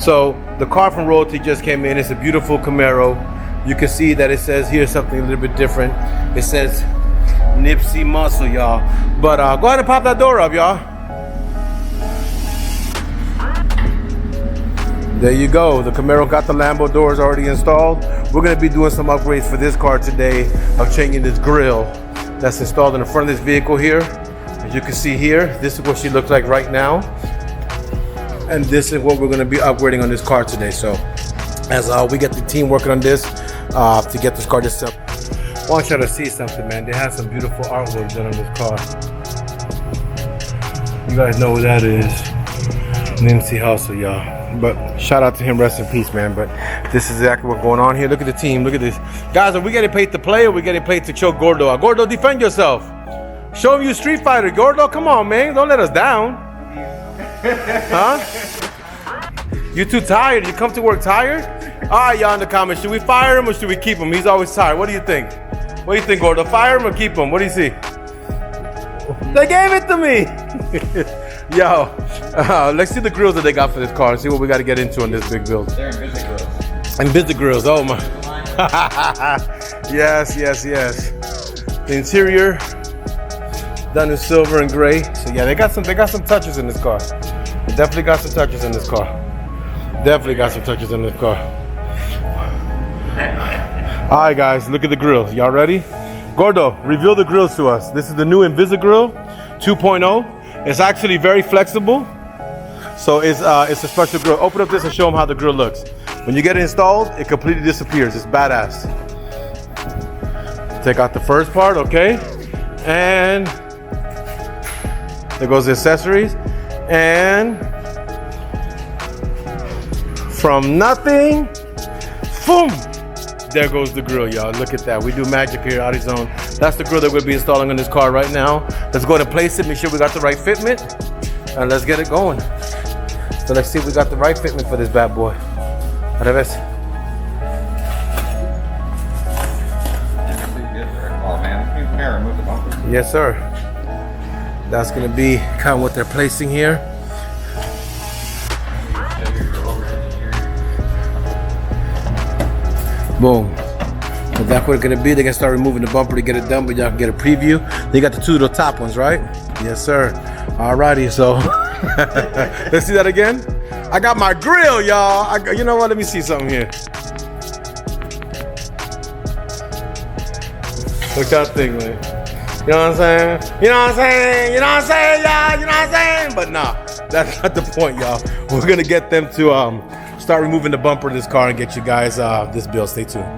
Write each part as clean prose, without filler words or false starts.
So the car from Royalty just came in. It's a beautiful Camaro. You can see that it says here something a little bit different. It says Nipsey Muscle, y'all. But go ahead and pop that door up, y'all. There you go. The Camaro got the Lambo doors already installed. We're gonna be doing some upgrades for this car today of changing this grille that's installed in the front of this vehicle here. As you can see here, this is what she looks like right now. And this is what we're gonna be upgrading on this car today. So as we get the team working on this to get this car just up. I want you to see something, man. They have some beautiful artwork done on this car. You guys know what that is. Nipsey Hussle, y'all. But shout out to him, rest in peace, man. But this is exactly what's going on here. Look at the team, look at this. Guys, are we getting paid to play or are we getting paid to choke Gordo out? Gordo, defend yourself. Show him you Street Fighter, Gordo. Come on, man. Don't let us down. Huh? You too tired? You come to work tired? All right, y'all in the comments. Should we fire him or should we keep him? He's always tired. What do you think? What do you think, Gordo? Fire him or keep him? What do you see? They gave it to me. Yo, let's see the grills that they got for this car and see what we got to get into on this big build. They're Invisi grills. Invisi grills, oh my. Yes, yes, yes. The interior done in silver and gray. So yeah, they got some touches in this car. They definitely got some touches in this car. Definitely got some touches in this car. All right, guys, look at the grills. Y'all ready? Gordo, reveal the grills to us. This is the new Invisi Grill 2.0. It's actually very flexible. So it's a special grill. Open up this and show them how the grill looks. When you get it installed, it completely disappears. It's badass. Take out the first part, okay? And there goes the accessories. And from nothing, boom! There goes the grill, y'all. Look at that. We do magic here at AUDIOZONE. That's the grill that we'll be installing on this car right now. Let's go ahead and place it, make sure we got the right fitment, and let's get it going. So let's see if we got the right fitment for this bad boy. Revés. Oh man, Camaro, move the bumper. Yes, sir. That's gonna be kind of what they're placing here. Boom. So that's what it's gonna be. They're gonna start removing the bumper to get it done, but y'all can get a preview. They got the two little top ones, right? Yes, sir. Alrighty, so let's see that again. I got my grill, y'all. You know what? Let me see something here. Look at that thing, man. You know what I'm saying? You know what I'm saying? You know what I'm saying, y'all? You know what I'm saying? But nah, that's not the point, y'all. We're gonna get them to start removing the bumper of this car and get you guys this build. Stay tuned.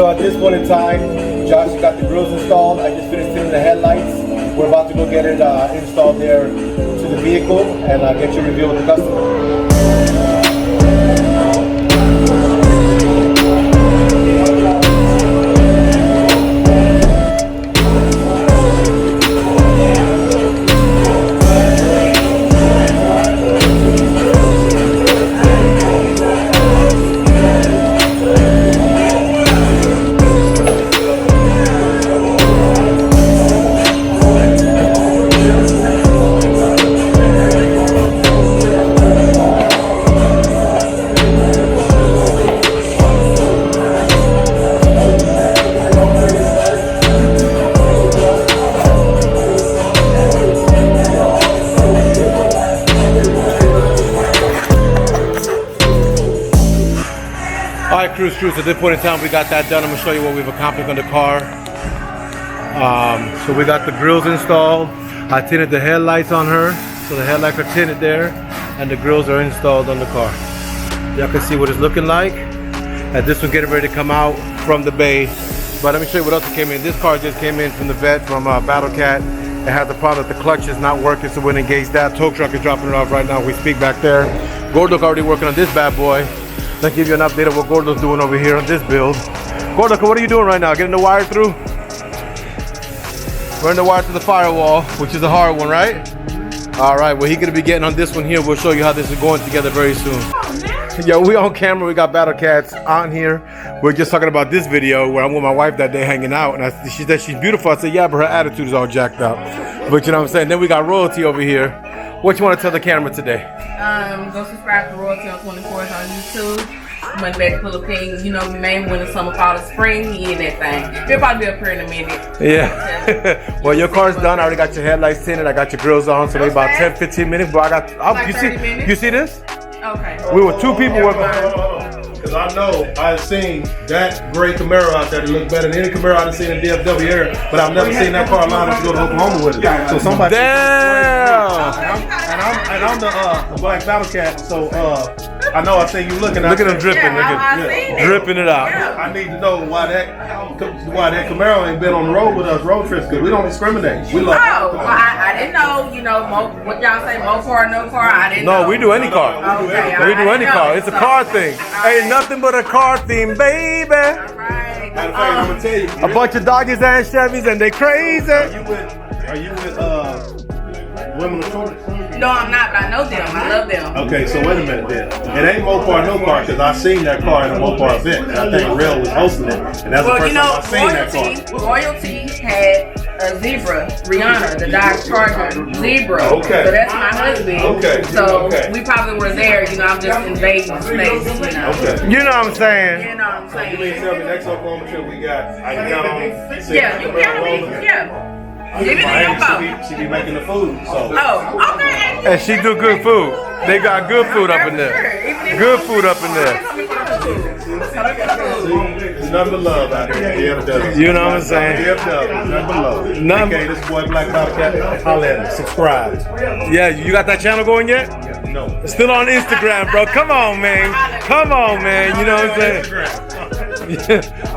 So at this point in time, Josh got the grills installed. I just finished fitting the headlights. We're about to go get it installed there to the vehicle and get your review with the customer. Cruise. At this point in time, we got that done. I'm gonna show you what we've accomplished on the car. So we got the grills installed. I tinted the headlights on her, so the headlights are tinted there, and the grills are installed on the car. Y'all can see what it's looking like. And this one's getting ready to come out from the bay. But let me show you what else came in. This car just came in from the vet from AUDIOCAT. It has the problem that the clutch is not working, so we're gonna engage that. Tow truck is dropping it off right now. We speak back there. Gordo's already working on this bad boy. Let's give you an update of what Gordo's doing over here on this build. Gordo, what are you doing right now? Getting the wire through? Running the wire to the firewall, which is a hard one, right? All right, well, he's gonna be getting on this one here. We'll show you how this is going together very soon. Yo, we on camera. We got AUDIOCATs on here. We're just talking about this video where I'm with my wife that day hanging out, and she said she's beautiful. I said, yeah, but her attitude is all jacked up. But you know what I'm saying? Then we got Royalty over here. What you want to tell the camera today? Go subscribe to Royalty on 24th on YouTube. Money back full of pings. You know, May, winter, summer, fall, and spring. He in that thing. He'll probably be up here in a minute. Yeah. Well, your car's done. I already got your headlights tinted. I got your grills on. So maybe about 10, 15 minutes. But I got. Like you 30 see? minutes? You see this? Okay. We were two people working. Because I know I've seen that great Camaro out there that look better than any Camaro I've seen in DFW area, but I've never seen that car line up to go to Oklahoma with it. So somebody. Damn. And I'm the black AUDIOCAT, so I know I see you looking at. Look at him dripping. Dripping it out. I need to know why that Camaro ain't been on the road with us road trips, because we don't discriminate. We love. Oh, well, I didn't know. You know, what y'all say, mo car, no car. I didn't know. No, we do any car. Okay, We do any car. It's a car thing. Ain't nothing but a car theme, baby. Right. Matter of fact, I'm gonna tell you. A bunch of Dodgers and Chevys, and they crazy. Are you with Women of Choice? No, I'm not, but I know them. I love them. Okay, so wait a minute then. It ain't Mopar No Car, because I seen that car in a Mopar event. And I think Real was hosting it. And that's the first time I seen that car. Royalty had a Zebra, Rihanna, the Dodge Charger Zebra. Okay. So that's my husband. Okay. So Okay. we probably were there, you know, I'm just invading space, you know. Okay. You know what I'm saying? You know what I'm saying? You mean tell me next Oklahoma trip we got, I can count on. Yeah, you count me, yeah. Give it in your phone. She be making the food, so. Oh, okay. And she do good food. They got good food up in there. Good food up in there. There's nothing but love out here. DFW. You know what I'm saying? DFW. Nothing but love. Nothing- Okay, this boy Black AUDIOCAT. Holla at him. Subscribe. Yeah, you got that channel going yet? No. Still on Instagram, bro. Come on, man. Come on, man. You know what I'm saying?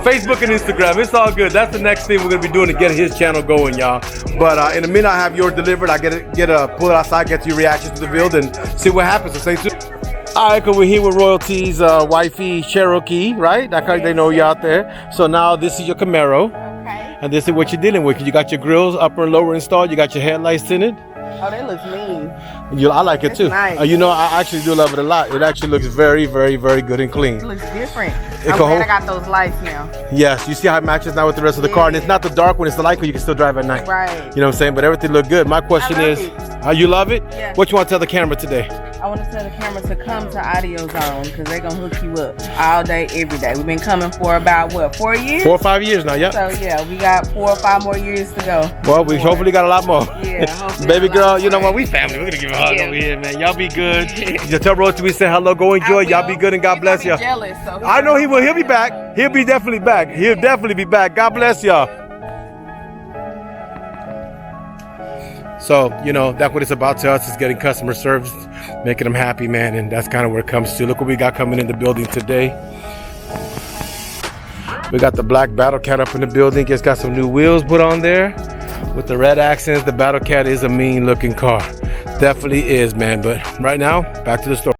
Facebook and Instagram, it's all good. That's the next thing we're gonna be doing to get his channel going, y'all. But in a minute, I have yours delivered. I pull it outside, get your reactions to the build, and see what happens. So stay tuned. All right, cause we're here with Royalty's wifey Cherokee, right? That's how they know you out there. So now this is your Camaro, Okay. and this is what you're dealing with. You got your grills upper and lower installed. You got your headlights tinted. Oh, that looks mean. I like it too. Nice. You know, I actually do love it a lot. It actually looks very, very, very good and clean. It looks different. It I'm can glad hold- I got those lights now. Yes, you see how it matches now with the rest of the car, and it's not the dark one; it's the light one. You can still drive at night. Right. You know what I'm saying? But everything looked good. My question I love is, it. you love it? Yeah. What you want to tell the camera today? I want to tell the camera to come to AUDIOZONE because they're going to hook you up all day, every day. We've been coming for about, 4 years? 4 or 5 years now, yep. So, yeah, we got 4 or 5 more years to go. Well, we hopefully got a lot more. Yeah, hopefully Baby a lot girl, you know more. what? We family. We're going to give a hug Yeah. over here, man. Y'all be good. You tell Royalty we say hello, go enjoy. Y'all be good and God bless y'all. Jealous, so I know he will. He'll be back. He'll be definitely back. He'll definitely be back. God bless y'all. So, you know, that's what it's about to us, is getting customer service, making them happy, man. And that's kind of where it comes to. Look what we got coming in the building today. We got the black Battle Cat up in the building. Just got some new wheels put on there with the red accents. The Battle Cat is a mean looking car. Definitely is, man. But right now, back to the store.